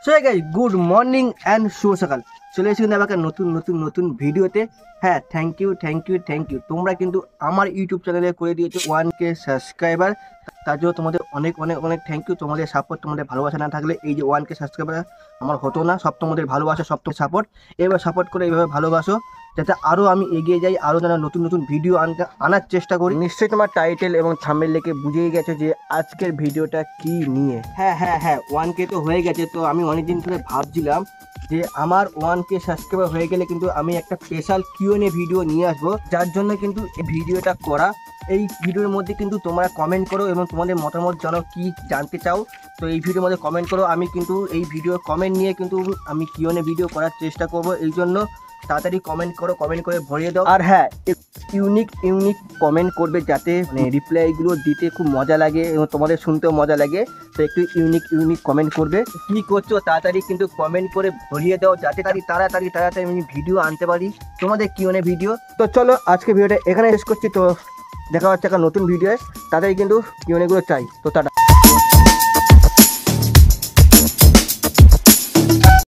So guys good morning and শুভ সকাল। চলে এসেছি কিন্তু আমাকে নতুন ভিডিওতে। হ্যাঁ, থ্যাংক ইউ। তোমরা কিন্তু আমার ইউটিউব চ্যানেলে করে দিয়েছো 1K সাবস্ক্রাইবার। তার জন্য তোমাদের অনেক থ্যাংক ইউ। তোমাদের সাপোর্ট, তোমাদের ভালোবাসা না থাকলে এই যে 1K সাবস্ক্রাইবার আমার হতো না। সব তোমাদের ভালোবাসা, সব তোমার সাপোর্ট। এবার সাপোর্ট করে এইভাবে ভালোবাসো, যাতে আরও আমি এগিয়ে যাই, আরও যেন নতুন ভিডিও আনার চেষ্টা করি। নিশ্চয়ই তোমার টাইটেল এবং থাম্বনেল দেখে বুঝেই গেছো যে আজকের ভিডিওটা কি নিয়ে। হ্যাঁ 1K তো হয়ে গেছে। তো আমি অনেকদিন ধরে ভাবছিলাম যে আমার 1K সাবস্ক্রাইবার হয়ে গেলে কিন্তু আমি একটা স্পেশাল কিউএনএ ভিডিও নিয়ে আসবো, যার জন্য কিন্তু এই ভিডিওটা করা। এই ভিডিওর মধ্যে কিন্তু তোমরা কমেন্ট করো এবং তোমাদের মতামত জানাও কি জানতে চাও। তো এই ভিডিওর মধ্যে কমেন্ট করো, আমি কিন্তু এই ভিডিও কমেন্ট নিয়ে কিন্তু আমি কিউএনএ ভিডিও করার চেষ্টা করব। এই জন্য তাড়াতাড়ি কমেন্ট করো, কমেন্ট করে ভরিয়ে দাও। আর হ্যাঁ, ইউনিক কমেন্ট করবে, যাতে রিপ্লাইগুলো দিতে খুব মজা লাগে এবং তোমাদের শুনতেও মজা লাগে। তো একটু ইউনিক কমেন্ট করবে। কি করছো তাড়াতাড়ি কিন্তু কমেন্ট করে ভরিয়ে দাও, যাতে তাড়াতাড়ি আমি ভিডিও আনতে পারি, তোমাদের কিউএনএ ভিডিও। তো চলো আজকে ভিডিওটা এখানে শেষ করছি। তো দেখা হচ্ছে একটা নতুন ভিডিও, তাড়াতাড়ি কিন্তু কিউএনএ গুলো চাই। তো টাটা।